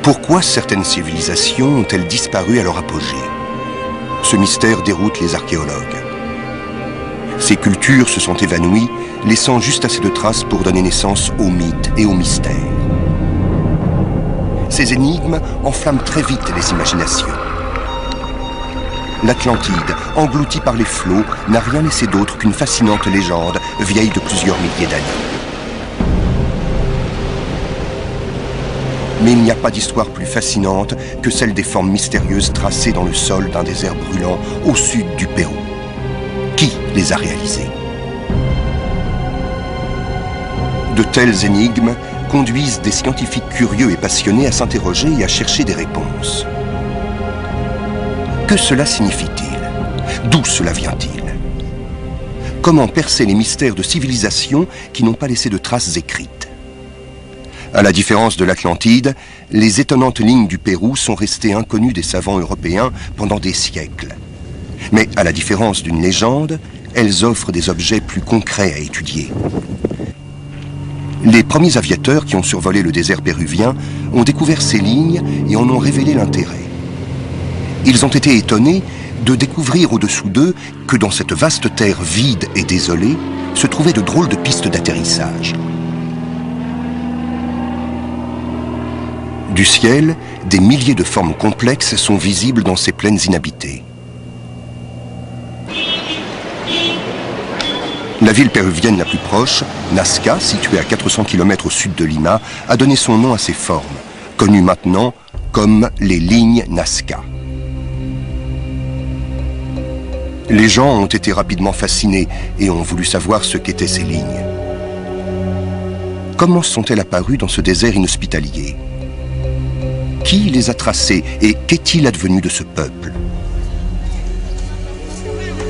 Pourquoi certaines civilisations ont-elles disparu à leur apogée? Ce mystère déroute les archéologues. Ces cultures se sont évanouies, laissant juste assez de traces pour donner naissance aux mythes et aux mystères. Ces énigmes enflamment très vite les imaginations. L'Atlantide, engloutie par les flots, n'a rien laissé d'autre qu'une fascinante légende vieille de plusieurs milliers d'années. Mais il n'y a pas d'histoire plus fascinante que celle des formes mystérieuses tracées dans le sol d'un désert brûlant au sud du Pérou. Qui les a réalisées? De telles énigmes conduisent des scientifiques curieux et passionnés à s'interroger et à chercher des réponses. Que cela signifie-t-il? D'où cela vient-il? Comment percer les mystères de civilisations qui n'ont pas laissé de traces écrites? À la différence de l'Atlantide, les étonnantes lignes du Pérou sont restées inconnues des savants européens pendant des siècles. Mais à la différence d'une légende, elles offrent des objets plus concrets à étudier. Les premiers aviateurs qui ont survolé le désert péruvien ont découvert ces lignes et en ont révélé l'intérêt. Ils ont été étonnés de découvrir au-dessous d'eux que dans cette vaste terre vide et désolée se trouvaient de drôles de pistes d'atterrissage. Du ciel, des milliers de formes complexes sont visibles dans ces plaines inhabitées. La ville péruvienne la plus proche, Nazca, située à 400 km au sud de Lima, a donné son nom à ces formes, connues maintenant comme les lignes Nazca. Les gens ont été rapidement fascinés et ont voulu savoir ce qu'étaient ces lignes. Comment sont-elles apparues dans ce désert inhospitalier? Qui les a tracées et qu'est-il advenu de ce peuple?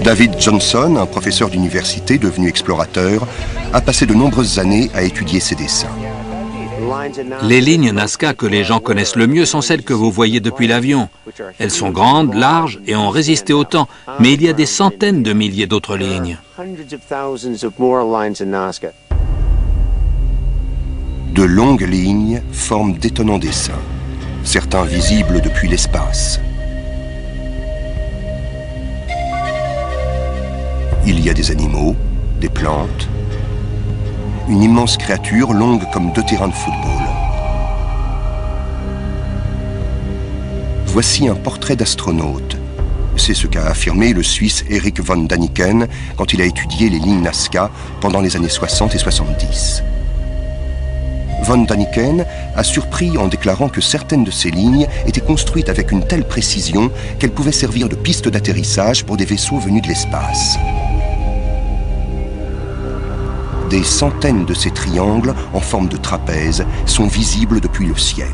David Johnson, un professeur d'université devenu explorateur, a passé de nombreuses années à étudier ces dessins. Les lignes Nazca que les gens connaissent le mieux sont celles que vous voyez depuis l'avion. Elles sont grandes, larges et ont résisté au temps, mais il y a des centaines de milliers d'autres lignes. De longues lignes forment d'étonnants dessins, certains visibles depuis l'espace. Il y a des animaux, des plantes, une immense créature longue comme 2 terrains de football. Voici un portrait d'astronaute. C'est ce qu'a affirmé le Suisse Erich von Däniken quand il a étudié les lignes Nazca pendant les années 60 et 70. Von Däniken a surpris en déclarant que certaines de ces lignes étaient construites avec une telle précision qu'elles pouvaient servir de piste d'atterrissage pour des vaisseaux venus de l'espace. Des centaines de ces triangles en forme de trapèze sont visibles depuis le ciel.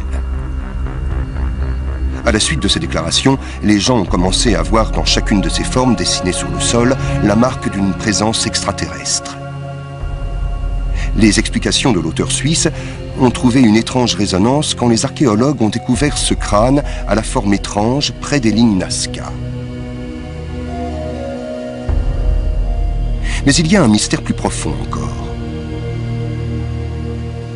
À la suite de ces déclarations, les gens ont commencé à voir dans chacune de ces formes dessinées sur le sol la marque d'une présence extraterrestre. Les explications de l'auteur suisse ont trouvé une étrange résonance quand les archéologues ont découvert ce crâne à la forme étrange près des lignes Nazca. Mais il y a un mystère plus profond encore.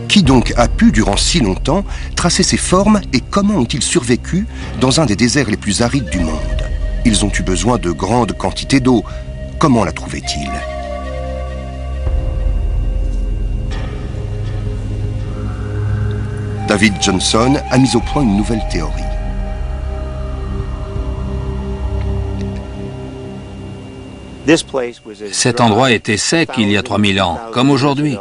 Qui donc a pu, durant si longtemps, tracer ces formes et comment ont-ils survécu dans un des déserts les plus arides du monde? Ils ont eu besoin de grandes quantités d'eau. Comment la trouvaient-ils? David Johnson a mis au point une nouvelle théorie. Cet endroit était sec il y a 3000 ans, comme aujourd'hui.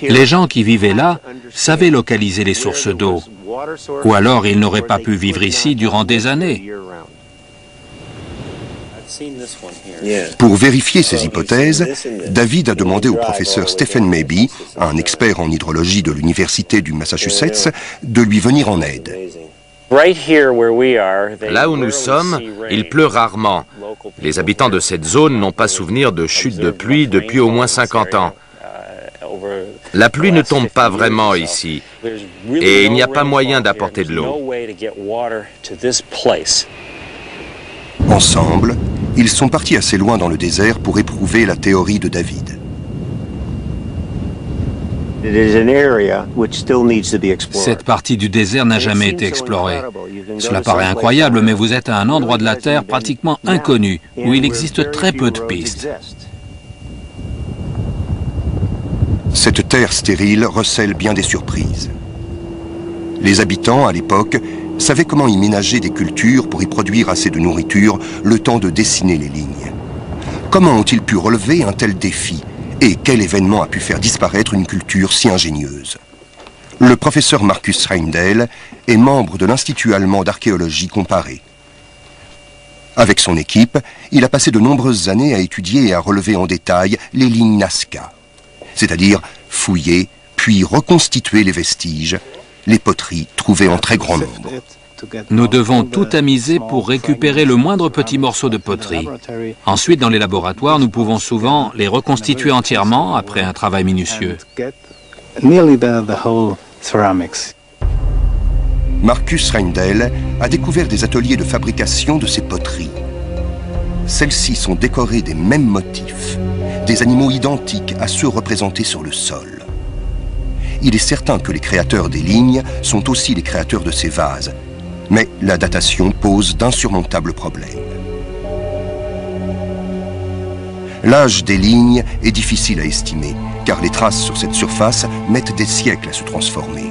Les gens qui vivaient là savaient localiser les sources d'eau, ou alors ils n'auraient pas pu vivre ici durant des années. Pour vérifier ces hypothèses, David a demandé au professeur Stephen Maybe, un expert en hydrologie de l'université du Massachusetts, de lui venir en aide. Là où nous sommes, il pleut rarement. Les habitants de cette zone n'ont pas souvenir de chutes de pluie depuis au moins 50 ans. La pluie ne tombe pas vraiment ici, et il n'y a pas moyen d'apporter de l'eau. Ensemble, ils sont partis assez loin dans le désert pour éprouver la théorie de David. Cette partie du désert n'a jamais été explorée. Cela paraît incroyable, mais vous êtes à un endroit de la Terre pratiquement inconnu, où il existe très peu de pistes. Cette terre stérile recèle bien des surprises. Les habitants, à l'époque, savaient comment y ménager des cultures pour y produire assez de nourriture, le temps de dessiner les lignes. Comment ont-ils pu relever un tel défi? Et quel événement a pu faire disparaître une culture si ingénieuse? Le professeur Marcus Reindel est membre de l'Institut allemand d'archéologie comparée. Avec son équipe, il a passé de nombreuses années à étudier et à relever en détail les lignes Nazca, c'est-à-dire fouiller, puis reconstituer les vestiges, les poteries trouvées en très grand nombre. Nous devons tout tamiser pour récupérer le moindre petit morceau de poterie. Ensuite, dans les laboratoires, nous pouvons souvent les reconstituer entièrement après un travail minutieux. Marcus Reindel a découvert des ateliers de fabrication de ces poteries. Celles-ci sont décorées des mêmes motifs, des animaux identiques à ceux représentés sur le sol. Il est certain que les créateurs des lignes sont aussi les créateurs de ces vases, mais la datation pose d'insurmontables problèmes. L'âge des lignes est difficile à estimer, car les traces sur cette surface mettent des siècles à se transformer.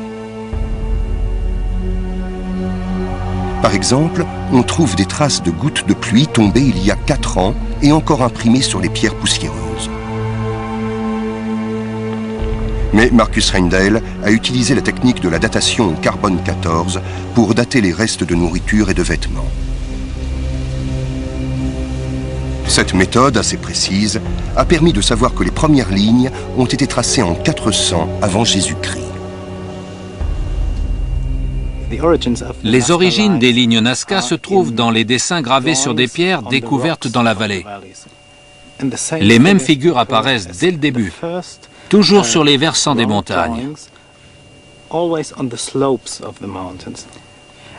Par exemple, on trouve des traces de gouttes de pluie tombées il y a 4 ans et encore imprimées sur les pierres poussiéreuses. Mais Marcus Reindel a utilisé la technique de la datation au carbone 14 pour dater les restes de nourriture et de vêtements. Cette méthode, assez précise, a permis de savoir que les premières lignes ont été tracées en 400 avant Jésus-Christ. Les origines des lignes Nazca se trouvent dans les dessins gravés sur des pierres découvertes dans la vallée. Les mêmes figures apparaissent dès le début, toujours sur les versants des montagnes.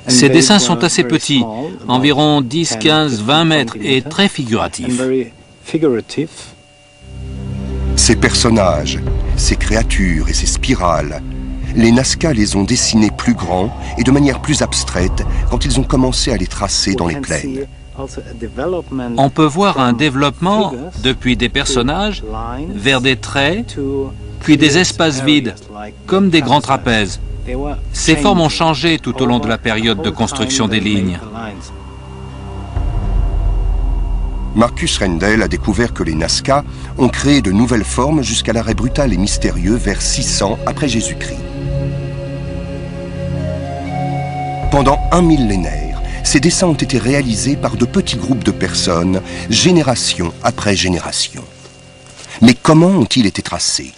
Ces dessins sont assez petits, environ 10, 15, 20 mètres, et très figuratifs. Ces personnages, ces créatures et ces spirales, les Nazca les ont dessinés plus grands et de manière plus abstraite quand ils ont commencé à les tracer dans les plaines. On peut voir un développement depuis des personnages vers des traits, puis des espaces vides, comme des grands trapèzes. Ces formes ont changé tout au long de la période de construction des lignes. Marcus Reindel a découvert que les Nazca ont créé de nouvelles formes jusqu'à l'arrêt brutal et mystérieux vers 600 après Jésus-Christ. Pendant un millénaire, ces dessins ont été réalisés par de petits groupes de personnes, génération après génération. Mais comment ont-ils été tracés?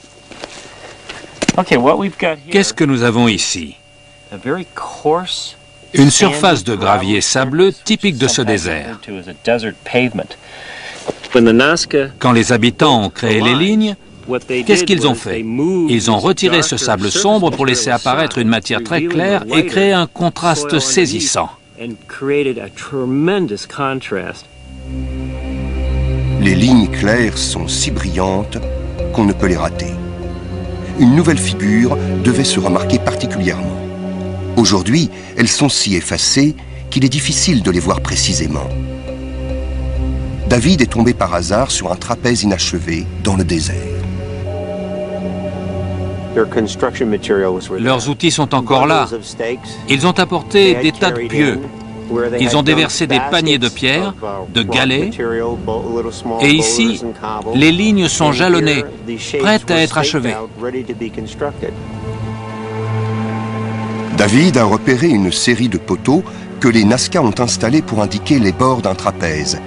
Qu'est-ce que nous avons ici? Une surface de gravier sableux typique de ce désert. Quand les habitants ont créé les lignes, qu'est-ce qu'ils ont fait? Ils ont retiré ce sable sombre pour laisser apparaître une matière très claire et créer un contraste saisissant. Les lignes claires sont si brillantes qu'on ne peut les rater. Une nouvelle figure devait se remarquer particulièrement. Aujourd'hui, elles sont si effacées qu'il est difficile de les voir précisément. David est tombé par hasard sur un trapèze inachevé dans le désert. Leurs outils sont encore là. Ils ont apporté des tas de pieux. Ils ont déversé des paniers de pierres, de galets, et ici, les lignes sont jalonnées, prêtes à être achevées. David a repéré une série de poteaux que les Nazca ont installés pour indiquer les bords d'un trapèze.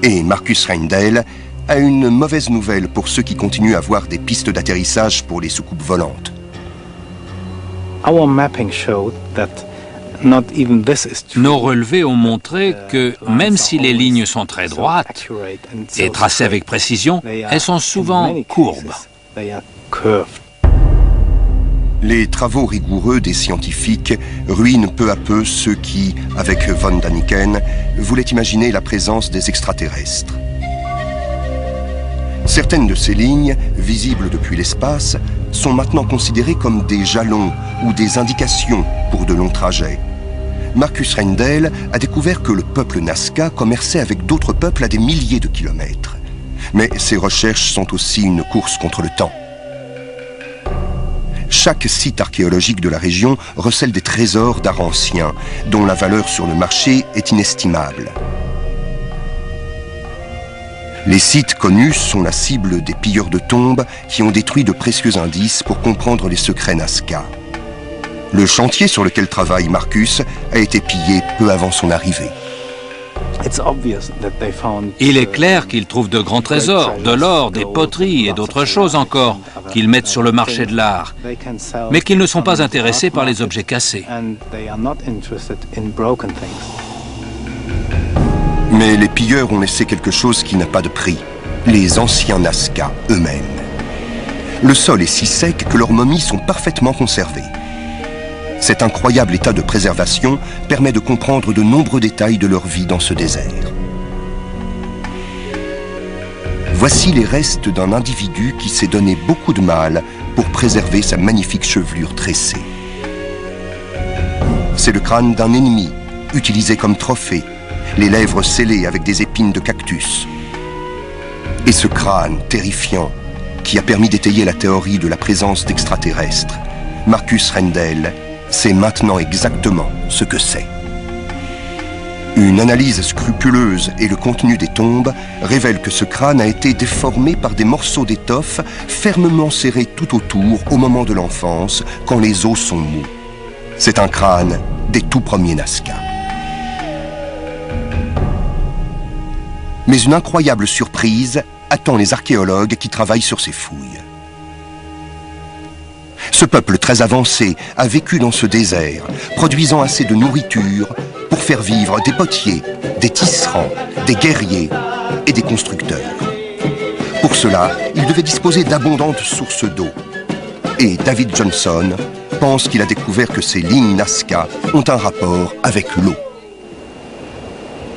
Et Marcus Reindel a une mauvaise nouvelle pour ceux qui continuent à voir des pistes d'atterrissage pour les soucoupes volantes. Nos relevés ont montré que même si les lignes sont très droites et tracées avec précision, elles sont souvent courbes. Les travaux rigoureux des scientifiques ruinent peu à peu ceux qui, avec von Daniken, voulaient imaginer la présence des extraterrestres. Certaines de ces lignes, visibles depuis l'espace, sont maintenant considérés comme des jalons ou des indications pour de longs trajets. Marcus Rendell a découvert que le peuple Nazca commerçait avec d'autres peuples à des milliers de kilomètres. Mais ces recherches sont aussi une course contre le temps. Chaque site archéologique de la région recèle des trésors d'art ancien, dont la valeur sur le marché est inestimable. Les sites connus sont la cible des pilleurs de tombes qui ont détruit de précieux indices pour comprendre les secrets Nazca. Le chantier sur lequel travaille Marcus a été pillé peu avant son arrivée. Il est clair qu'ils trouvent de grands trésors, de l'or, des poteries et d'autres choses encore qu'ils mettent sur le marché de l'art, mais qu'ils ne sont pas intéressés par les objets cassés. Mais les pilleurs ont laissé quelque chose qui n'a pas de prix, les anciens Nazca eux-mêmes. Le sol est si sec que leurs momies sont parfaitement conservées. Cet incroyable état de préservation permet de comprendre de nombreux détails de leur vie dans ce désert. Voici les restes d'un individu qui s'est donné beaucoup de mal pour préserver sa magnifique chevelure tressée. C'est le crâne d'un ennemi, utilisé comme trophée, les lèvres scellées avec des épines de cactus. Et ce crâne terrifiant, qui a permis d'étayer la théorie de la présence d'extraterrestres, Marcus Rendell sait maintenant exactement ce que c'est. Une analyse scrupuleuse et le contenu des tombes révèlent que ce crâne a été déformé par des morceaux d'étoffe fermement serrés tout autour au moment de l'enfance, quand les os sont mous. C'est un crâne des tout premiers Nazca. Mais une incroyable surprise attend les archéologues qui travaillent sur ces fouilles. Ce peuple très avancé a vécu dans ce désert, produisant assez de nourriture pour faire vivre des potiers, des tisserands, des guerriers et des constructeurs. Pour cela, il devait disposer d'abondantes sources d'eau. Et David Johnson pense qu'il a découvert que ces lignes Nazca ont un rapport avec l'eau.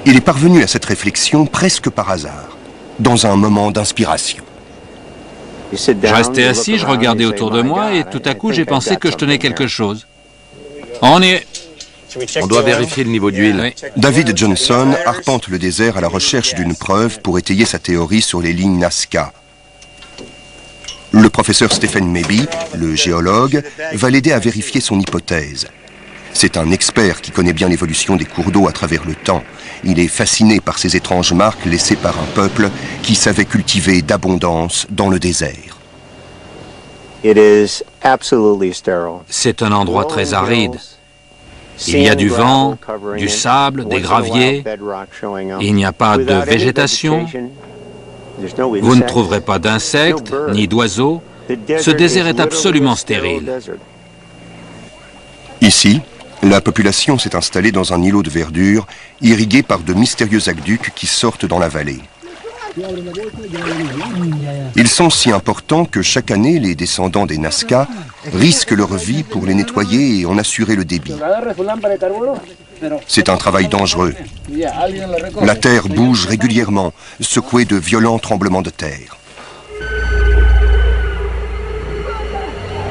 Il est parvenu à cette réflexion presque par hasard, dans un moment d'inspiration. Je restais assis, je regardais autour de moi et tout à coup j'ai pensé que je tenais quelque chose. On doit vérifier le niveau d'huile. Oui. David Johnson arpente le désert à la recherche d'une preuve pour étayer sa théorie sur les lignes Nazca. Le professeur Stephen Maybe, le géologue, va l'aider à vérifier son hypothèse. C'est un expert qui connaît bien l'évolution des cours d'eau à travers le temps. Il est fasciné par ces étranges marques laissées par un peuple qui savait cultiver d'abondance dans le désert. C'est un endroit très aride. Il y a du vent, du sable, des graviers. Il n'y a pas de végétation. Vous ne trouverez pas d'insectes ni d'oiseaux. Ce désert est absolument stérile. Ici, la population s'est installée dans un îlot de verdure, irrigué par de mystérieux aqueducs qui sortent dans la vallée. Ils sont si importants que chaque année, les descendants des Nazca risquent leur vie pour les nettoyer et en assurer le débit. C'est un travail dangereux. La terre bouge régulièrement, secouée de violents tremblements de terre.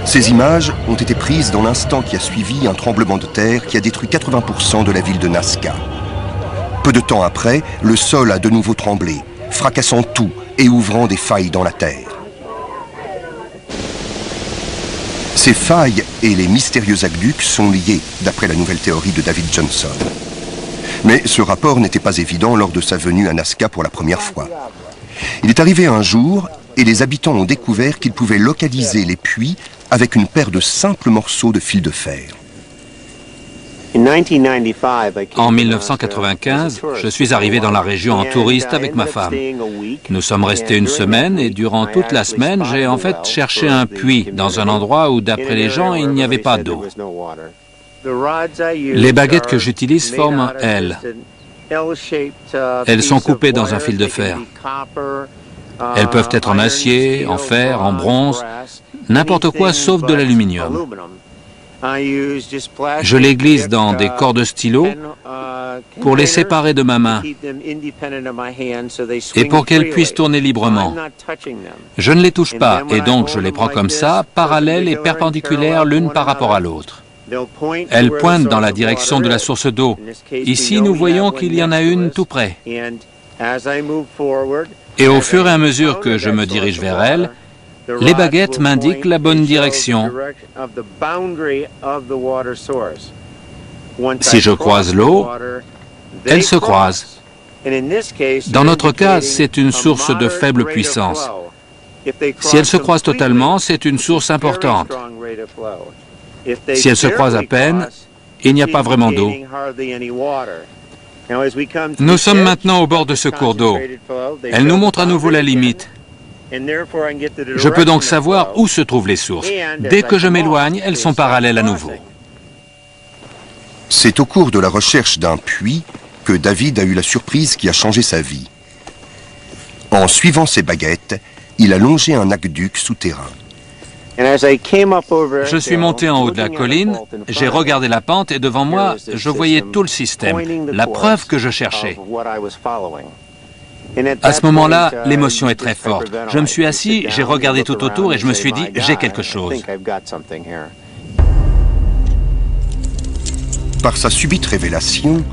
Ces images ont été prises dans l'instant qui a suivi un tremblement de terre qui a détruit 80% de la ville de Nazca. Peu de temps après, le sol a de nouveau tremblé, fracassant tout et ouvrant des failles dans la terre. Ces failles et les mystérieux aqueducs sont liés, d'après la nouvelle théorie de David Johnson. Mais ce rapport n'était pas évident lors de sa venue à Nazca pour la première fois. Il est arrivé un jour et les habitants ont découvert qu'ils pouvaient localiser les puits avec une paire de simples morceaux de fil de fer. En 1995, je suis arrivé dans la région en touriste avec ma femme. Nous sommes restés une semaine et durant toute la semaine, j'ai en fait cherché un puits dans un endroit où, d'après les gens, il n'y avait pas d'eau. Les baguettes que j'utilise forment un L. Elles sont coupées dans un fil de fer. Elles peuvent être en acier, en fer, en bronze, n'importe quoi sauf de l'aluminium. Je les glisse dans des cordes stylo pour les séparer de ma main et pour qu'elles puissent tourner librement. Je ne les touche pas et donc je les prends comme ça, parallèles et perpendiculaires l'une par rapport à l'autre. Elles pointent dans la direction de la source d'eau. Ici, nous voyons qu'il y en a une tout près. Et au fur et à mesure que je me dirige vers elles, les baguettes m'indiquent la bonne direction. Si je croise l'eau, elles se croisent. Dans notre cas, c'est une source de faible puissance. Si elles se croisent totalement, c'est une source importante. Si elles se croisent à peine, il n'y a pas vraiment d'eau. Nous sommes maintenant au bord de ce cours d'eau. Elle nous montre à nouveau la limite. Je peux donc savoir où se trouvent les sources. Dès que je m'éloigne, elles sont parallèles à nouveau. C'est au cours de la recherche d'un puits que David a eu la surprise qui a changé sa vie. En suivant ses baguettes, il a longé un aqueduc souterrain. Je suis monté en haut de la colline, j'ai regardé la pente et devant moi, je voyais tout le système, la preuve que je cherchais. À ce moment-là, l'émotion est très forte. Je me suis assis, j'ai regardé tout autour et je me suis dit, j'ai quelque chose. Par sa subite révélation,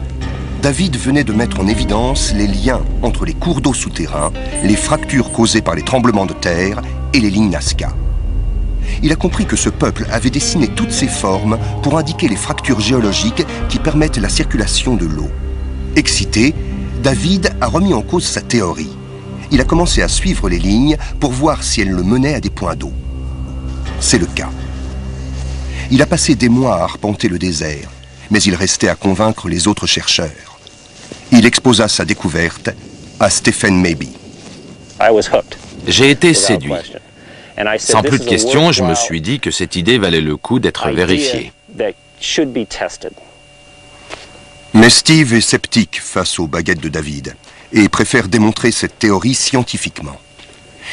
David venait de mettre en évidence les liens entre les cours d'eau souterrains, les fractures causées par les tremblements de terre et les lignes Nazca. Il a compris que ce peuple avait dessiné toutes ces formes pour indiquer les fractures géologiques qui permettent la circulation de l'eau. Excité, David a remis en cause sa théorie. Il a commencé à suivre les lignes pour voir si elles le menaient à des points d'eau. C'est le cas. Il a passé des mois à arpenter le désert, mais il restait à convaincre les autres chercheurs. Il exposa sa découverte à Stephen Maybe. J'ai été séduit. Sans plus de questions, je me suis dit que cette idée valait le coup d'être vérifiée. Mais Steve est sceptique face aux baguettes de David et préfère démontrer cette théorie scientifiquement.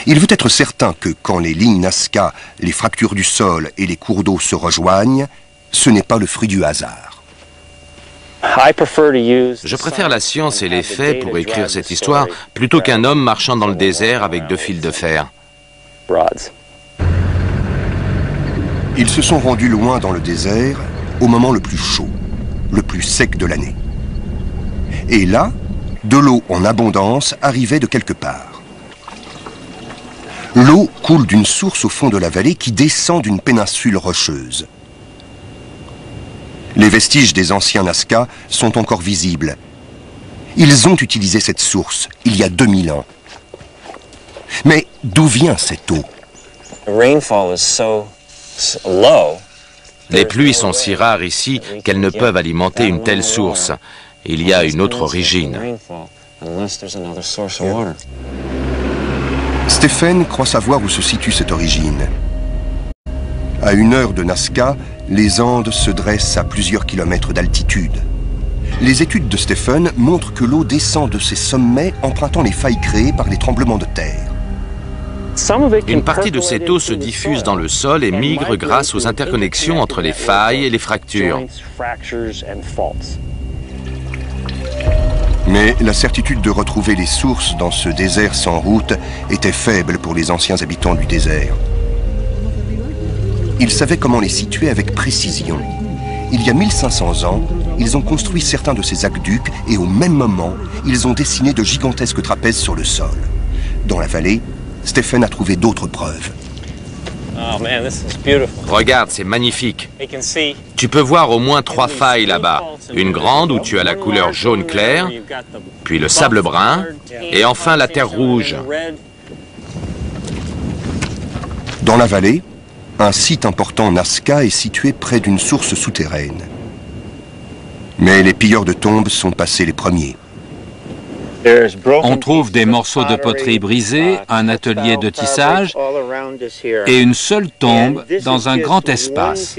Il veut être certain que quand les lignes Nazca, les fractures du sol et les cours d'eau se rejoignent, ce n'est pas le fruit du hasard. Je préfère la science et les faits pour écrire cette histoire plutôt qu'un homme marchant dans le désert avec 2 fils de fer. Ils se sont rendus loin dans le désert au moment le plus chaud, le plus sec de l'année. Et là, de l'eau en abondance arrivait de quelque part. L'eau coule d'une source au fond de la vallée qui descend d'une péninsule rocheuse. Les vestiges des anciens Nazca sont encore visibles. Ils ont utilisé cette source il y a 2000 ans. Mais d'où vient cette eau? Les pluies sont si rares ici qu'elles ne peuvent alimenter une telle source. Il y a une autre origine. Stephen croit savoir où se situe cette origine. À 1 heure de Nazca, les Andes se dressent à plusieurs kilomètres d'altitude. Les études de Stephen montrent que l'eau descend de ces sommets empruntant les failles créées par les tremblements de terre. Une partie de cette eau se diffuse dans le sol et migre grâce aux interconnexions entre les failles et les fractures. Mais la certitude de retrouver les sources dans ce désert sans route était faible pour les anciens habitants du désert. Ils savaient comment les situer avec précision. Il y a 1500 ans, ils ont construit certains de ces aqueducs et au même moment, ils ont dessiné de gigantesques trapèzes sur le sol. Dans la vallée, Stephen a trouvé d'autres preuves. Regarde, c'est magnifique. Tu peux voir au moins 3 failles là-bas. Une grande où tu as la couleur jaune clair, puis le sable brun, et enfin la terre rouge. Dans la vallée, un site important Nazca est situé près d'une source souterraine. Mais les pilleurs de tombes sont passés les premiers. On trouve des morceaux de poterie brisés, un atelier de tissage et une seule tombe dans un grand espace.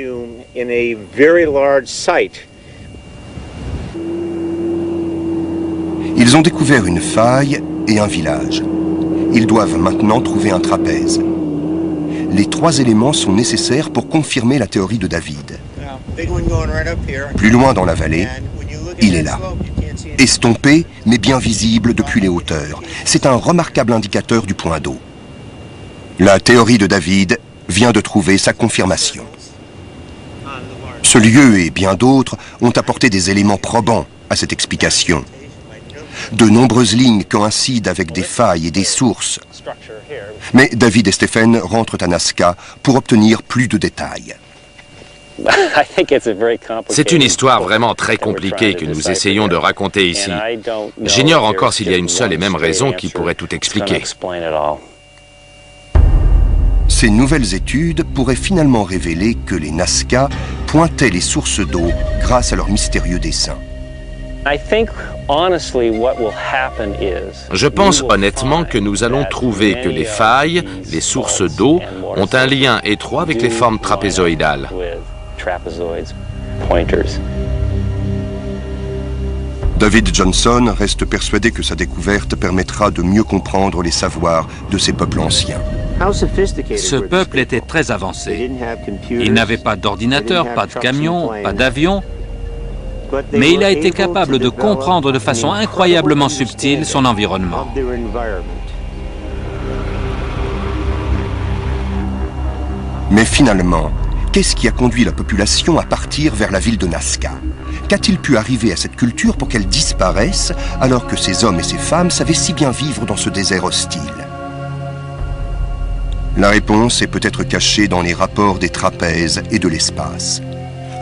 Ils ont découvert une faille et un village. Ils doivent maintenant trouver un trapèze. Les 3 éléments sont nécessaires pour confirmer la théorie de David. Plus loin dans la vallée, il est là. Estompé, mais bien visible depuis les hauteurs. C'est un remarquable indicateur du point d'eau. La théorie de David vient de trouver sa confirmation. Ce lieu et bien d'autres ont apporté des éléments probants à cette explication. De nombreuses lignes coïncident avec des failles et des sources. Mais David et Stephen rentrent à Nazca pour obtenir plus de détails. C'est une histoire vraiment très compliquée que nous essayons de raconter ici. J'ignore encore s'il y a une seule et même raison qui pourrait tout expliquer. Ces nouvelles études pourraient finalement révéler que les Nazca pointaient les sources d'eau grâce à leur mystérieux dessin. Je pense honnêtement que nous allons trouver que les failles, les sources d'eau, ont un lien étroit avec les formes trapézoïdales. David Johnson reste persuadé que sa découverte permettra de mieux comprendre les savoirs de ces peuples anciens. Ce peuple était très avancé. Il n'avait pas d'ordinateur, pas de camion, pas d'avion, mais il a été capable de comprendre de façon incroyablement subtile son environnement. Mais finalement, qu'est-ce qui a conduit la population à partir vers la ville de Nazca? Qu'a-t-il pu arriver à cette culture pour qu'elle disparaisse alors que ces hommes et ces femmes savaient si bien vivre dans ce désert hostile? La réponse est peut-être cachée dans les rapports des trapèzes et de l'espace.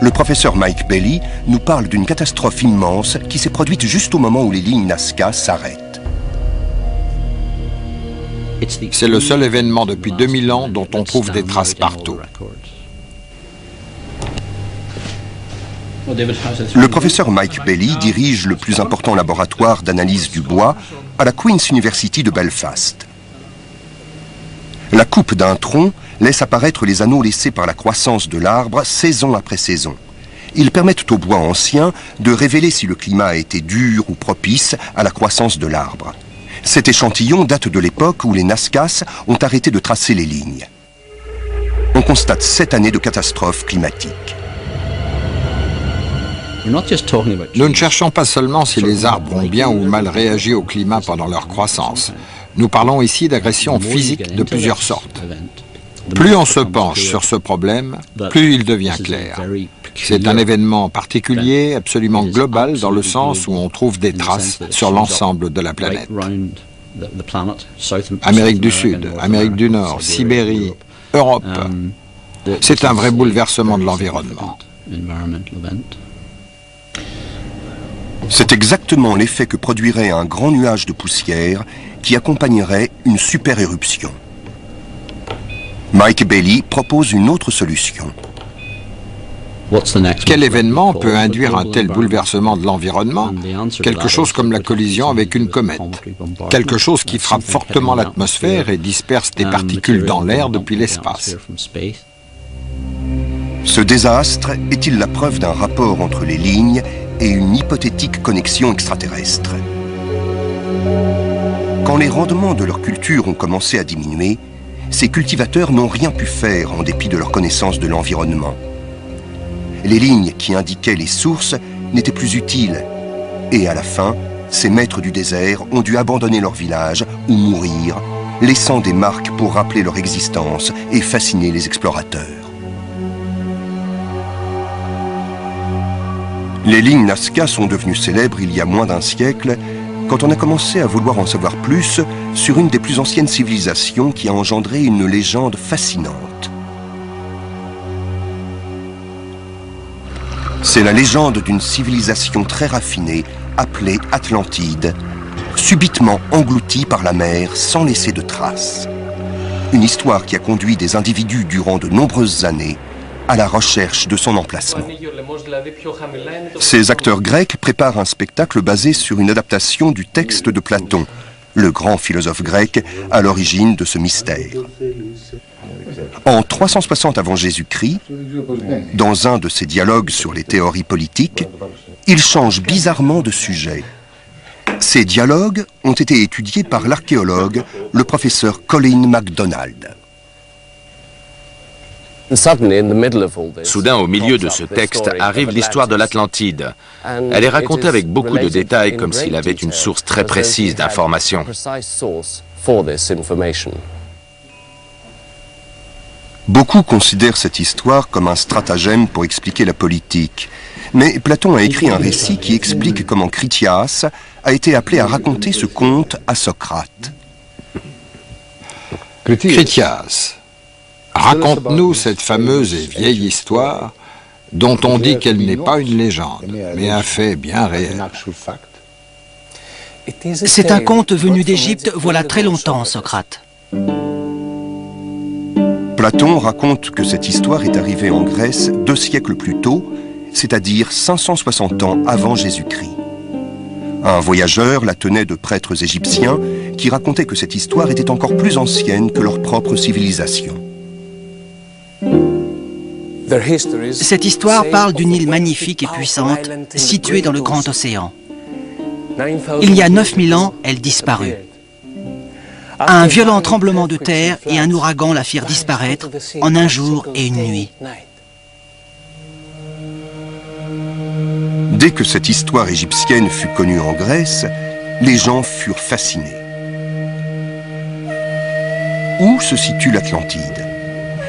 Le professeur Mike Bailey nous parle d'une catastrophe immense qui s'est produite juste au moment où les lignes Nazca s'arrêtent. C'est le seul événement depuis 2000 ans dont on trouve des traces partout. Le professeur Mike Bailey dirige le plus important laboratoire d'analyse du bois à la Queen's University de Belfast. La coupe d'un tronc laisse apparaître les anneaux laissés par la croissance de l'arbre saison après saison. Ils permettent au bois ancien de révéler si le climat a été dur ou propice à la croissance de l'arbre. Cet échantillon date de l'époque où les Nazcas ont arrêté de tracer les lignes. On constate 7 années de catastrophe climatique. Nous ne cherchons pas seulement si les arbres ont bien ou mal réagi au climat pendant leur croissance. Nous parlons ici d'agressions physiques de plusieurs sortes. Plus on se penche sur ce problème, plus il devient clair. C'est un événement particulier, absolument global, dans le sens où on trouve des traces sur l'ensemble de la planète. Amérique du Sud, Amérique du Nord, Sibérie, Europe. C'est un vrai bouleversement de l'environnement. C'est exactement l'effet que produirait un grand nuage de poussière qui accompagnerait une super éruption. Mike Bailey propose une autre solution. Quel événement peut induire un tel bouleversement de l'environnement? Quelque chose comme la collision avec une comète. Quelque chose qui frappe fortement l'atmosphère et disperse des particules dans l'air depuis l'espace. Ce désastre est-il la preuve d'un rapport entre les lignes et une hypothétique connexion extraterrestre? Quand les rendements de leur culture ont commencé à diminuer, ces cultivateurs n'ont rien pu faire en dépit de leur connaissance de l'environnement. Les lignes qui indiquaient les sources n'étaient plus utiles. Et à la fin, ces maîtres du désert ont dû abandonner leur village ou mourir, laissant des marques pour rappeler leur existence et fasciner les explorateurs. Les lignes Nazca sont devenues célèbres il y a moins d'un siècle quand on a commencé à vouloir en savoir plus sur une des plus anciennes civilisations qui a engendré une légende fascinante. C'est la légende d'une civilisation très raffinée appelée Atlantide, subitement engloutie par la mer sans laisser de traces. Une histoire qui a conduit des individus durant de nombreuses années à la recherche de son emplacement. Ces acteurs grecs préparent un spectacle basé sur une adaptation du texte de Platon, le grand philosophe grec à l'origine de ce mystère. En 360 avant Jésus-Christ, dans un de ses dialogues sur les théories politiques, il change bizarrement de sujet. Ces dialogues ont été étudiés par l'archéologue, le professeur Colin MacDonald. Soudain, au milieu de ce texte, arrive l'histoire de l'Atlantide. Elle est racontée avec beaucoup de détails, comme s'il avait une source très précise d'informations. Beaucoup considèrent cette histoire comme un stratagème pour expliquer la politique. Mais Platon a écrit un récit qui explique comment Critias a été appelé à raconter ce conte à Socrate. Critias, raconte-nous cette fameuse et vieille histoire dont on dit qu'elle n'est pas une légende, mais un fait bien réel. C'est un conte venu d'Égypte voilà très longtemps, Socrate. Platon raconte que cette histoire est arrivée en Grèce 2 siècles plus tôt, c'est-à-dire 560 ans avant Jésus-Christ. Un voyageur la tenait de prêtres égyptiens qui racontaient que cette histoire était encore plus ancienne que leur propre civilisation. Cette histoire parle d'une île magnifique et puissante située dans le grand océan. Il y a 9000 ans, elle disparut. Un violent tremblement de terre et un ouragan la firent disparaître en un jour et une nuit. Dès que cette histoire égyptienne fut connue en Grèce, les gens furent fascinés. Où se situe l'Atlantide?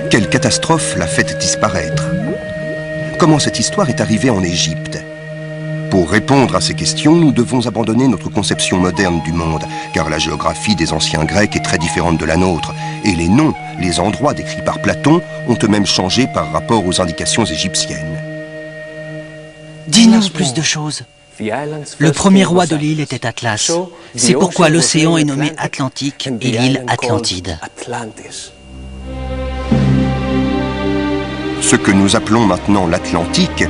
Quelle catastrophe l'a fait disparaître? Comment cette histoire est arrivée en Égypte? Pour répondre à ces questions, nous devons abandonner notre conception moderne du monde, car la géographie des anciens Grecs est très différente de la nôtre, et les noms, les endroits décrits par Platon ont eux-mêmes changé par rapport aux indications égyptiennes. Dis-nous plus de choses. Le premier roi de l'île était Atlas. C'est pourquoi l'océan est nommé Atlantique et l'île Atlantide. Ce que nous appelons maintenant l'Atlantique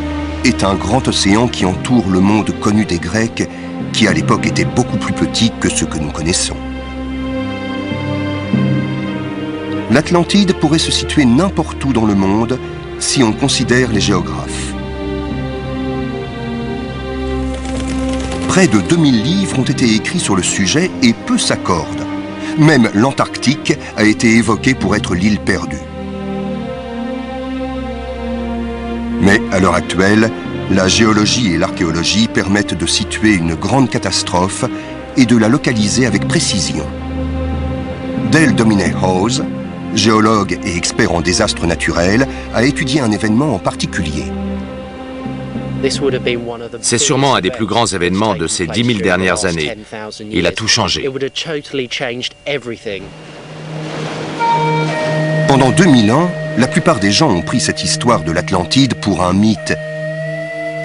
est un grand océan qui entoure le monde connu des Grecs, qui à l'époque était beaucoup plus petit que ce que nous connaissons. L'Atlantide pourrait se situer n'importe où dans le monde si on considère les géographes. Près de 2000 livres ont été écrits sur le sujet et peu s'accordent. Même l'Antarctique a été évoquée pour être l'île perdue. Mais à l'heure actuelle, la géologie et l'archéologie permettent de situer une grande catastrophe et de la localiser avec précision. Dale Domine-Hose, géologue et expert en désastres naturels, a étudié un événement en particulier. C'est sûrement un des plus grands événements de ces 10 000 dernières années. Il a tout changé. Pendant 2000 ans, la plupart des gens ont pris cette histoire de l'Atlantide pour un mythe.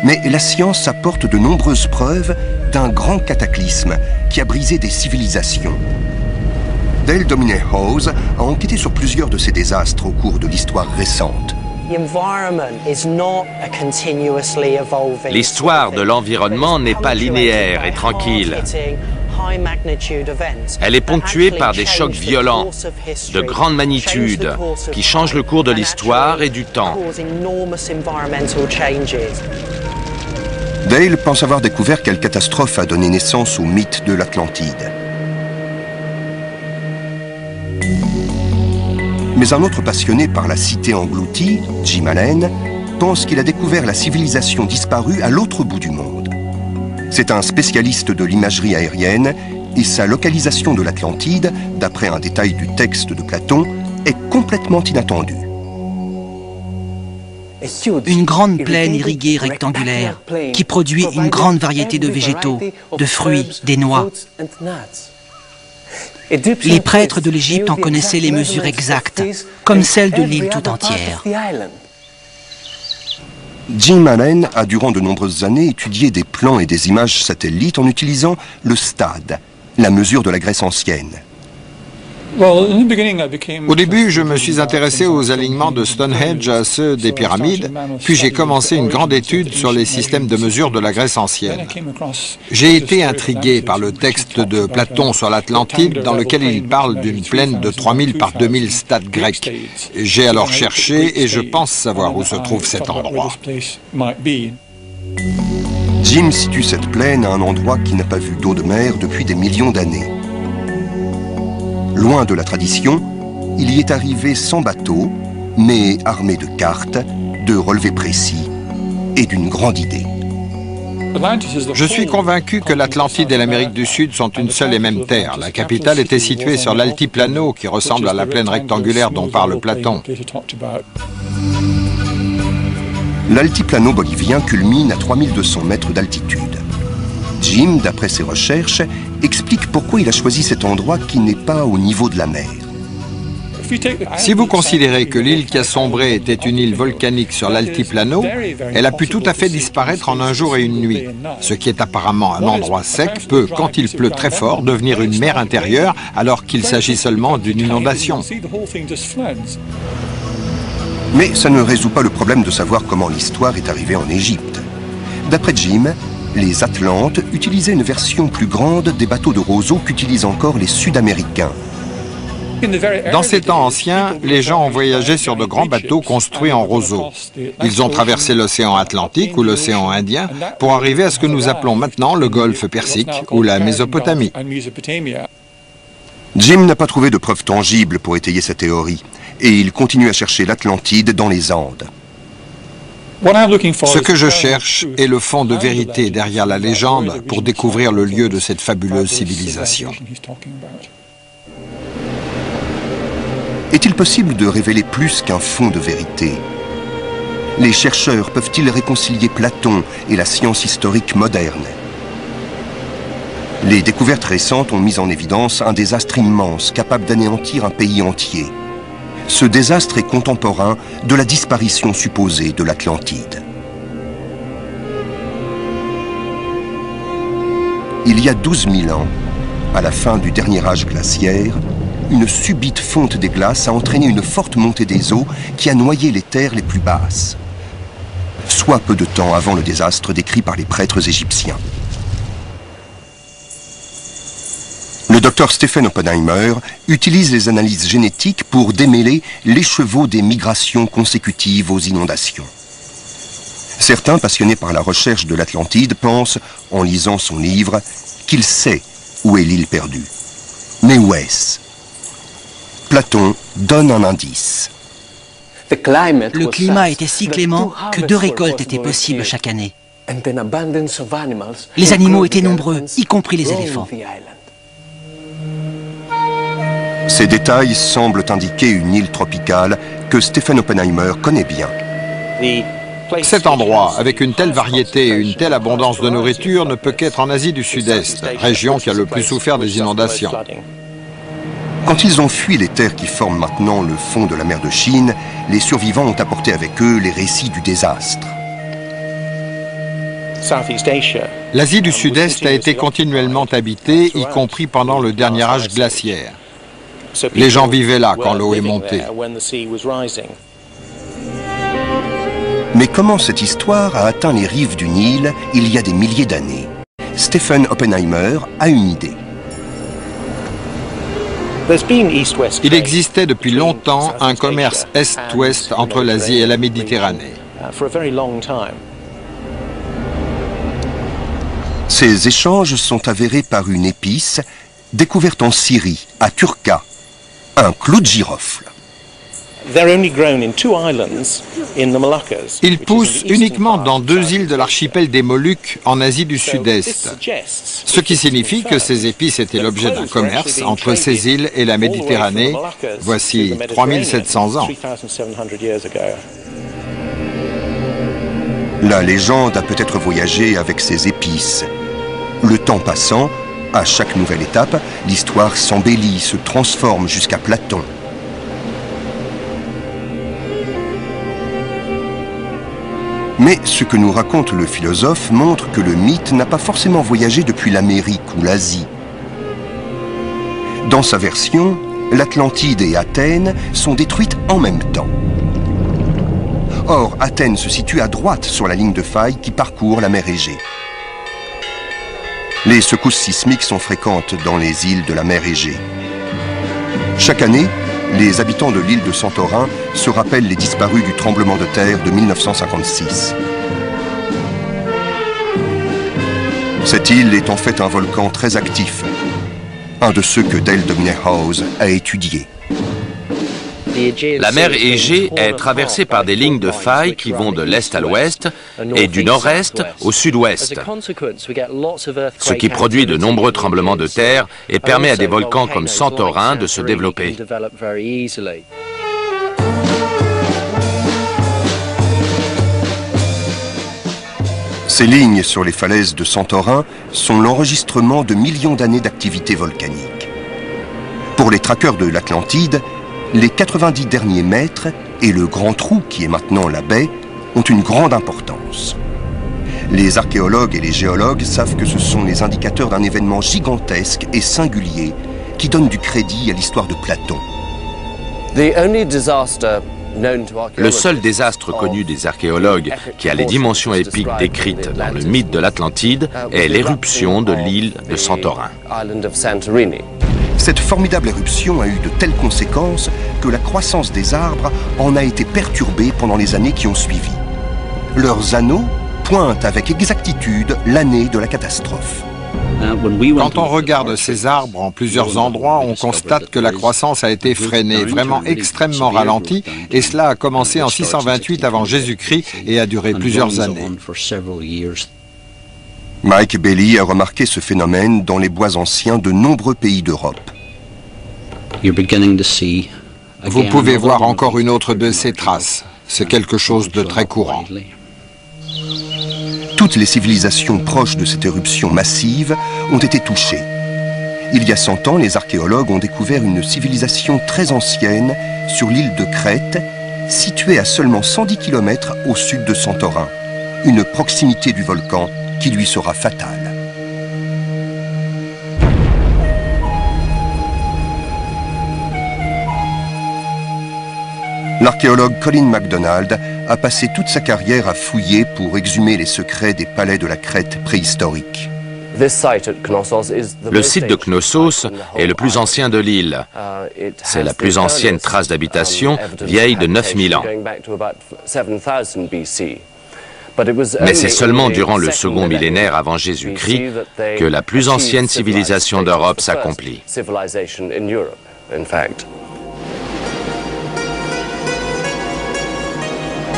Mais la science apporte de nombreuses preuves d'un grand cataclysme qui a brisé des civilisations. Dale Domine-Hose a enquêté sur plusieurs de ces désastres au cours de l'histoire récente. L'histoire de l'environnement n'est pas linéaire et tranquille. Elle est ponctuée par des chocs violents, de grande magnitude, qui changent le cours de l'histoire et du temps. Dale pense avoir découvert quelle catastrophe a donné naissance au mythe de l'Atlantide. Mais un autre passionné par la cité engloutie, Jim Allen, pense qu'il a découvert la civilisation disparue à l'autre bout du monde. C'est un spécialiste de l'imagerie aérienne et sa localisation de l'Atlantide, d'après un détail du texte de Platon, est complètement inattendue. Une grande plaine irriguée rectangulaire qui produit une grande variété de végétaux, de fruits, des noix. Les prêtres de l'Égypte en connaissaient les mesures exactes, comme celles de l'île tout entière. Jim Allen a durant de nombreuses années étudié des plans et des images satellites en utilisant le stade, la mesure de la Grèce ancienne. Au début, je me suis intéressé aux alignements de Stonehenge à ceux des pyramides, puis j'ai commencé une grande étude sur les systèmes de mesure de la Grèce ancienne. J'ai été intrigué par le texte de Platon sur l'Atlantide, dans lequel il parle d'une plaine de 3000 par 2000 stades grecs. J'ai alors cherché et je pense savoir où se trouve cet endroit. Jim situe cette plaine à un endroit qui n'a pas vu d'eau de mer depuis des millions d'années. Loin de la tradition, il y est arrivé sans bateau, mais armé de cartes, de relevés précis et d'une grande idée. Je suis convaincu que l'Atlantide et l'Amérique du Sud sont une seule et même terre. La capitale était située sur l'altiplano qui ressemble à la plaine rectangulaire dont parle Platon. L'altiplano bolivien culmine à 3200 mètres d'altitude. Jim, d'après ses recherches, explique pourquoi il a choisi cet endroit qui n'est pas au niveau de la mer. Si vous considérez que l'île qui a sombré était une île volcanique sur l'altiplano, elle a pu tout à fait disparaître en un jour et une nuit. Ce qui est apparemment un endroit sec peut, quand il pleut très fort, devenir une mer intérieure alors qu'il s'agit seulement d'une inondation. Mais ça ne résout pas le problème de savoir comment l'histoire est arrivée en Égypte. D'après Jim, les Atlantes utilisaient une version plus grande des bateaux de roseaux qu'utilisent encore les Sud-Américains. Dans ces temps anciens, les gens ont voyagé sur de grands bateaux construits en roseaux. Ils ont traversé l'océan Atlantique ou l'océan Indien pour arriver à ce que nous appelons maintenant le golfe Persique ou la Mésopotamie. Jim n'a pas trouvé de preuves tangibles pour étayer sa théorie, et il continue à chercher l'Atlantide dans les Andes. Ce que je cherche est le fond de vérité derrière la légende pour découvrir le lieu de cette fabuleuse civilisation. Est-il possible de révéler plus qu'un fond de vérité? Les chercheurs peuvent-ils réconcilier Platon et la science historique moderne? Les découvertes récentes ont mis en évidence un désastre immense capable d'anéantir un pays entier. Ce désastre est contemporain de la disparition supposée de l'Atlantide. Il y a 12 000 ans, à la fin du dernier âge glaciaire, une subite fonte des glaces a entraîné une forte montée des eaux qui a noyé les terres les plus basses, soit peu de temps avant le désastre décrit par les prêtres égyptiens. Le docteur Stephen Oppenheimer utilise les analyses génétiques pour démêler l'écheveau des migrations consécutives aux inondations. Certains passionnés par la recherche de l'Atlantide pensent, en lisant son livre, qu'il sait où est l'île perdue. Mais où est-ce? Platon donne un indice. Le climat était si clément que 2 récoltes étaient possibles chaque année. Les animaux étaient nombreux, y compris les éléphants. Ces détails semblent indiquer une île tropicale que Stephen Oppenheimer connaît bien. Cet endroit, avec une telle variété et une telle abondance de nourriture, ne peut qu'être en Asie du Sud-Est, région qui a le plus souffert des inondations. Quand ils ont fui les terres qui forment maintenant le fond de la mer de Chine, les survivants ont apporté avec eux les récits du désastre. L'Asie du Sud-Est a été continuellement habitée, y compris pendant le dernier âge glaciaire. Les gens vivaient là quand l'eau est montée. Mais comment cette histoire a atteint les rives du Nil il y a des milliers d'années? Stephen Oppenheimer a une idée. Il existait depuis longtemps un commerce est-ouest entre l'Asie et la Méditerranée. Ces échanges sont avérés par une épice découverte en Syrie, à Turka, un clou de girofle. Il pousse uniquement dans 2 îles de l'archipel des Moluques en Asie du Sud-Est, ce qui signifie que ces épices étaient l'objet d'un commerce entre ces îles et la Méditerranée, voici 3700 ans. La légende a peut-être voyagé avec ces épices. Le temps passant, à chaque nouvelle étape, l'histoire s'embellit, se transforme jusqu'à Platon. Mais ce que nous raconte le philosophe montre que le mythe n'a pas forcément voyagé depuis l'Amérique ou l'Asie. Dans sa version, l'Atlantide et Athènes sont détruites en même temps. Or, Athènes se situe à droite sur la ligne de faille qui parcourt la mer Égée. Les secousses sismiques sont fréquentes dans les îles de la mer Égée. Chaque année, les habitants de l'île de Santorin se rappellent les disparus du tremblement de terre de 1956. Cette île est en fait un volcan très actif, un de ceux que Dale Domney House a étudié. La mer Égée est traversée par des lignes de failles qui vont de l'est à l'ouest et du nord-est au sud-ouest, ce qui produit de nombreux tremblements de terre et permet à des volcans comme Santorin de se développer. Ces lignes sur les falaises de Santorin sont l'enregistrement de millions d'années d'activité volcanique. Pour les traqueurs de l'Atlantide, les 90 derniers mètres et le grand trou qui est maintenant la baie ont une grande importance. Les archéologues et les géologues savent que ce sont les indicateurs d'un événement gigantesque et singulier qui donne du crédit à l'histoire de Platon. Le seul désastre connu des archéologues qui a les dimensions épiques décrites dans le mythe de l'Atlantide est l'éruption de l'île de Santorin. Cette formidable éruption a eu de telles conséquences que la croissance des arbres en a été perturbée pendant les années qui ont suivi. Leurs anneaux pointent avec exactitude l'année de la catastrophe. Quand on regarde ces arbres en plusieurs endroits, on constate que la croissance a été freinée, vraiment extrêmement ralentie, et cela a commencé en 628 avant Jésus-Christ et a duré plusieurs années. Mike Bailey a remarqué ce phénomène dans les bois anciens de nombreux pays d'Europe. Vous pouvez voir encore une autre de ces traces. C'est quelque chose de très courant. Toutes les civilisations proches de cette éruption massive ont été touchées. Il y a 100 ans, les archéologues ont découvert une civilisation très ancienne sur l'île de Crète, située à seulement 110 km au sud de Santorin, une proximité du volcan qui lui sera fatale. L'archéologue Colin MacDonald a passé toute sa carrière à fouiller pour exhumer les secrets des palais de la Crète préhistorique. Le site de Knossos est le plus ancien de l'île. C'est la plus ancienne trace d'habitation, vieille de 9000 ans. Mais c'est seulement durant le second millénaire avant Jésus-Christ que la plus ancienne civilisation d'Europe s'accomplit.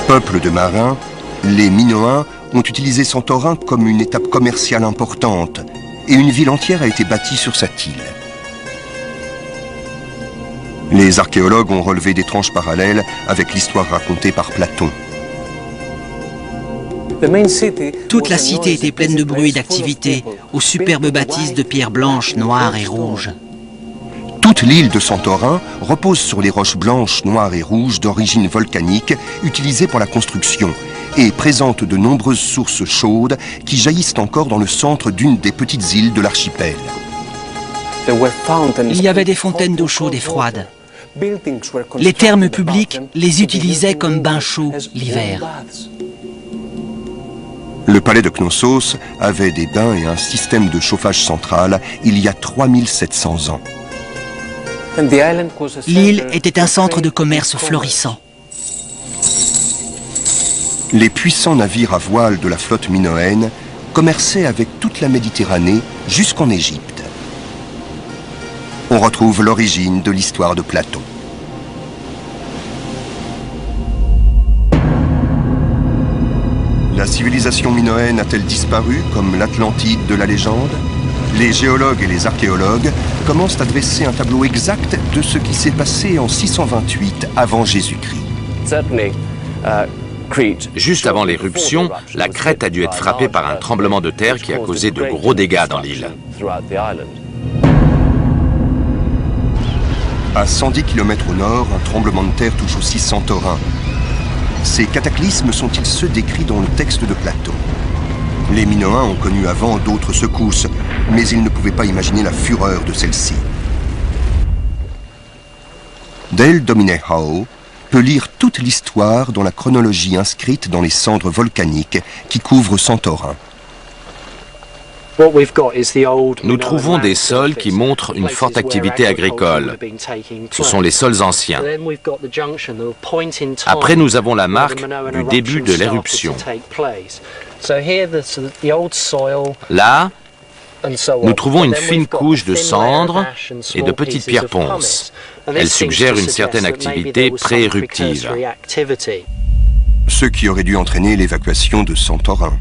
Peuple de marins, les Minoens ont utilisé Santorin comme une étape commerciale importante et une ville entière a été bâtie sur cette île. Les archéologues ont relevé d'étranges parallèles avec l'histoire racontée par Platon. Toute la cité était pleine de bruit et d'activité, aux superbes bâtisses de pierres blanches, noires et rouges. Toute l'île de Santorin repose sur les roches blanches, noires et rouges d'origine volcanique utilisées pour la construction et présente de nombreuses sources chaudes qui jaillissent encore dans le centre d'une des petites îles de l'archipel. Il y avait des fontaines d'eau chaude et froide. Les thermes publics les utilisaient comme bains chauds l'hiver. Le palais de Knossos avait des bains et un système de chauffage central il y a 3700 ans. L'île était un centre de commerce florissant. Les puissants navires à voile de la flotte minoenne commerçaient avec toute la Méditerranée jusqu'en Égypte. On retrouve l'origine de l'histoire de Platon. La civilisation minoenne a-t-elle disparu comme l'Atlantide de la légende ? Les géologues et les archéologues commencent à dresser un tableau exact de ce qui s'est passé en 628 avant Jésus-Christ. Juste avant l'éruption, la Crète a dû être frappée par un tremblement de terre qui a causé de gros dégâts dans l'île. À 110 km au nord, un tremblement de terre touche aussi Santorin. Ces cataclysmes sont-ils ceux décrits dans le texte de Platon? Les Minoens ont connu avant d'autres secousses, mais ils ne pouvaient pas imaginer la fureur de celle-ci. Dale Domine-Howe peut lire toute l'histoire dans la chronologie inscrite dans les cendres volcaniques qui couvrent Santorin. Nous trouvons des sols qui montrent une forte activité agricole. Ce sont les sols anciens. Après, nous avon la marque du début de l'éruption. Là, nous trouvons une fine couche de cendres et de petites pierres ponces. Elle suggère une certaine activité pré-éruptive. Ce qui aurait dû entraîner l'évacuation de Santorin.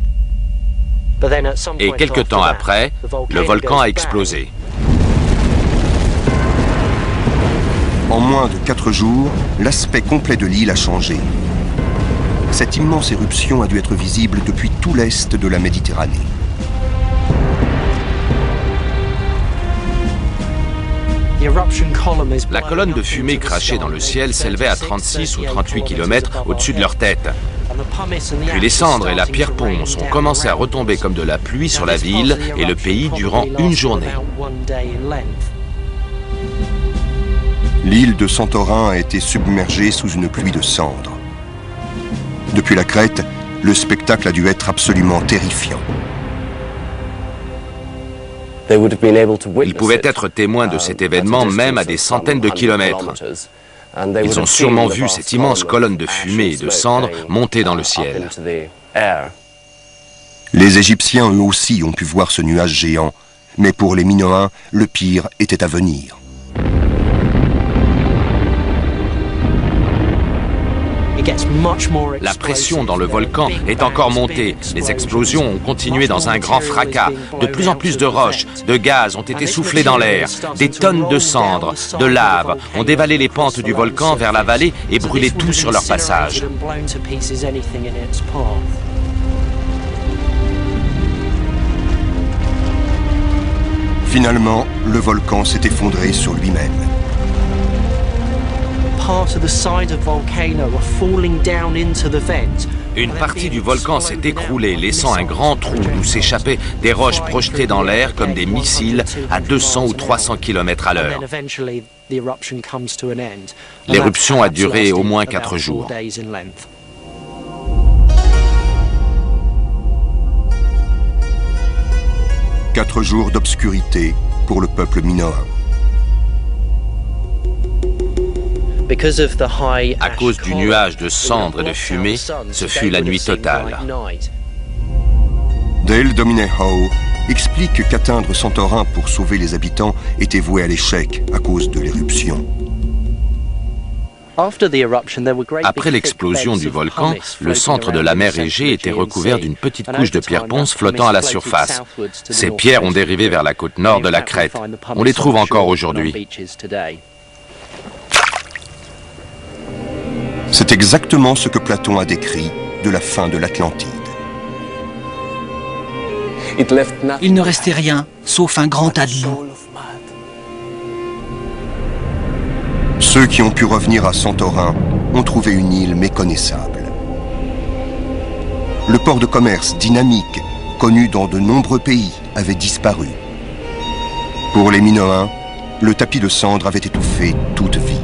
Et quelque temps après, le volcan a explosé. En moins de 4 jours, l'aspect complet de l'île a changé. Cette immense éruption a dû être visible depuis tout l'est de la Méditerranée. La colonne de fumée crachée dans le ciel s'élevait à 36 ou 38 km au-dessus de leur tête. Puis les cendres et la pierre ponce ont commencé à retomber comme de la pluie sur la ville et le pays durant une journée. L'île de Santorin a été submergée sous une pluie de cendres. Depuis la crête, le spectacle a dû être absolument terrifiant. Ils pouvaient être témoins de cet événement même à des centaines de kilomètres. Ils ont sûrement vu cette immense colonne de fumée et de cendres monter dans le ciel. Les Égyptiens, eux aussi, ont pu voir ce nuage géant. Mais pour les Minoens, le pire était à venir. La pression dans le volcan est encore montée. Les explosions ont continué dans un grand fracas. De plus en plus de roches, de gaz ont été soufflés dans l'air. Des tonnes de cendres, de lave ont dévalé les pentes du volcan vers la vallée et brûlé tout sur leur passage. Finalement, le volcan s'est effondré sur lui-même. Une partie du volcan s'est écroulée, laissant un grand trou d'où s'échappaient des roches projetées dans l'air comme des missiles à 200 ou 300 km à l'heure. L'éruption a duré au moins 4 jours. 4 jours d'obscurité pour le peuple minoen. À cause du nuage de cendres et de fumée, ce fut la nuit totale. Dale Dominey-Howe explique qu'atteindre Santorin pour sauver les habitants était voué à l'échec à cause de l'éruption. Après l'explosion du volcan, le centre de la mer Égée était recouvert d'une petite couche de pierres ponces flottant à la surface. Ces pierres ont dérivé vers la côte nord de la Crète. On les trouve encore aujourd'hui. C'est exactement ce que Platon a décrit de la fin de l'Atlantide. Il ne restait rien, sauf un grand tas de boue. Ceux qui ont pu revenir à Santorin ont trouvé une île méconnaissable. Le port de commerce dynamique, connu dans de nombreux pays, avait disparu. Pour les Minoens, le tapis de cendres avait étouffé toute vie.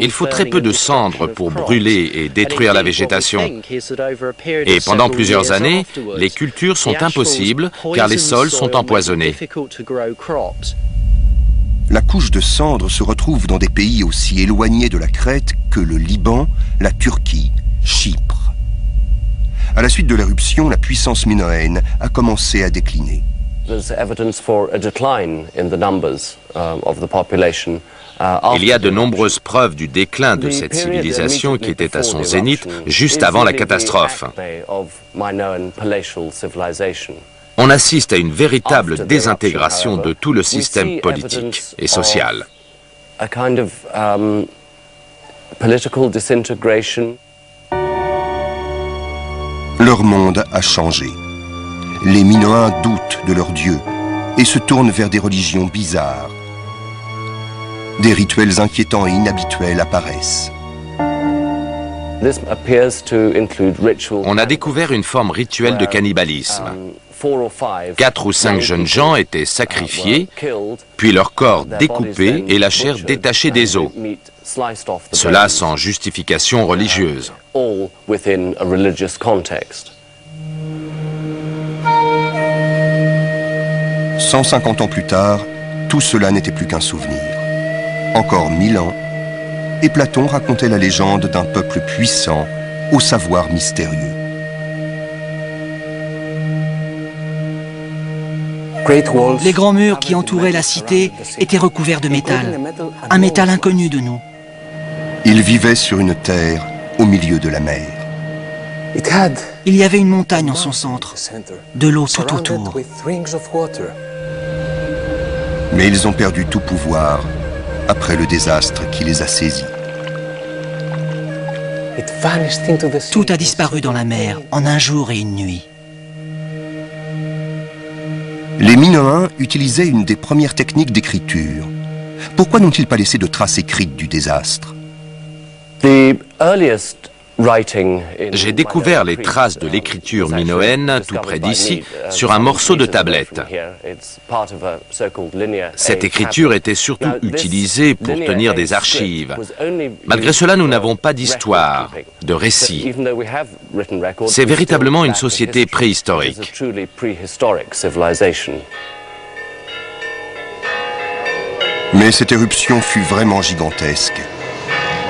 Il faut très peu de cendres pour brûler et détruire la végétation. Et pendant plusieurs années, les cultures sont impossibles car les sols sont empoisonnés. La couche de cendres se retrouve dans des pays aussi éloignés de la Crète que le Liban, la Turquie, Chypre. À la suite de l'éruption, la puissance minoenne a commencé à décliner. Il y a de nombreuses preuves du déclin de cette civilisation qui était à son zénith juste avant la catastrophe. On assiste à une véritable désintégration de tout le système politique et social. Leur monde a changé. Les Minoens doutent de leur Dieu et se tournent vers des religions bizarres. Des rituels inquiétants et inhabituels apparaissent. On a découvert une forme rituelle de cannibalisme. 4 ou 5 jeunes gens étaient sacrifiés, puis leur corps découpé et la chair détachée des os. Cela sans justification religieuse. 150 ans plus tard, tout cela n'était plus qu'un souvenir. Encore 1000 ans, et Platon racontait la légende d'un peuple puissant, au savoir mystérieux. Les grands murs qui entouraient la cité étaient recouverts de métal, un métal inconnu de nous. Ils vivaient sur une terre au milieu de la mer. Il y avait une montagne en son centre, de l'eau tout autour. Mais ils ont perdu tout pouvoir après le désastre qui les a saisis. Tout a disparu dans la mer en un jour et une nuit. Les Minoens utilisaient une des premières techniques d'écriture. Pourquoi n'ont-ils pas laissé de traces écrites du désastre? J'ai découvert les traces de l'écriture minoenne tout près d'ici sur un morceau de tablette. Cette écriture était surtout utilisée pour tenir des archives. Malgré cela, nous n'avons pas d'histoire, de récit. C'est véritablement une société préhistorique. Mais cette éruption fut vraiment gigantesque.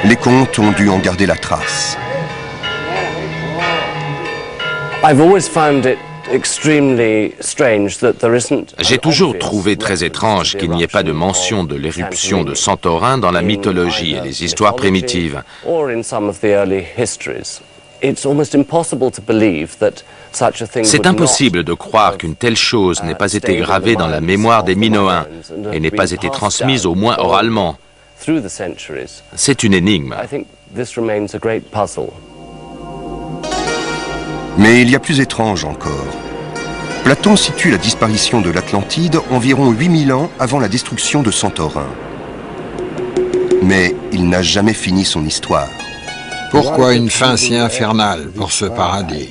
Les contes ont dû en garder la trace. J'ai toujours trouvé très étrange qu'il n'y ait pas de mention de l'éruption de Santorin dans la mythologie et les histoires primitives. C'est impossible de croire qu'une telle chose n'ait pas été gravée dans la mémoire des Minoens et n'ait pas été transmise au moins oralement. C'est une énigme. Mais il y a plus étrange encore. Platon situe la disparition de l'Atlantide environ 8000 ans avant la destruction de Santorin. Mais il n'a jamais fini son histoire. Pourquoi une fin si infernale pour ce paradis?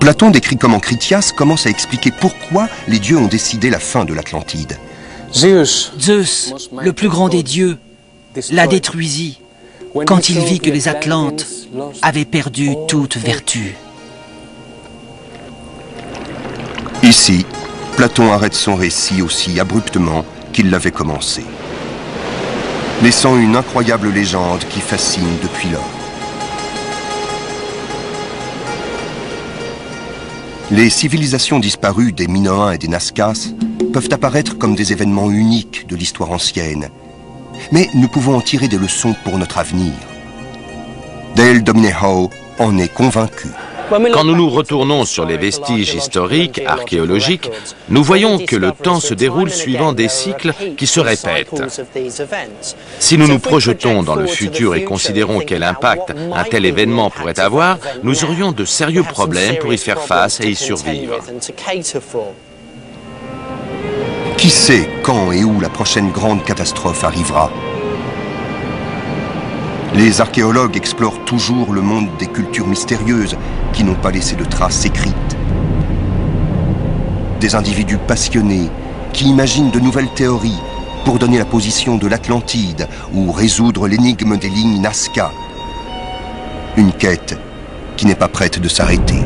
Platon décrit comment Critias commence à expliquer pourquoi les dieux ont décidé la fin de l'Atlantide. Zeus, le plus grand des dieux, la détruisit quand il vit que les Atlantes avaient perdu toute vertu. Ici, Platon arrête son récit aussi abruptement qu'il l'avait commencé, laissant une incroyable légende qui fascine depuis lors. Les civilisations disparues des Minoens et des Nazcas peuvent apparaître comme des événements uniques de l'histoire ancienne, mais nous pouvons en tirer des leçons pour notre avenir. Dale Dominihoe en est convaincu. Quand nous nous retournons sur les vestiges historiques, archéologiques, nous voyons que le temps se déroule suivant des cycles qui se répètent. Si nous nous projetons dans le futur et considérons quel impact un tel événement pourrait avoir, nous aurions de sérieux problèmes pour y faire face et y survivre. Qui sait quand et où la prochaine grande catastrophe arrivera? Les archéologues explorent toujours le monde des cultures mystérieuses qui n'ont pas laissé de traces écrites. Des individus passionnés qui imaginent de nouvelles théories pour donner la position de l'Atlantide ou résoudre l'énigme des lignes Nazca. Une quête qui n'est pas prête de s'arrêter.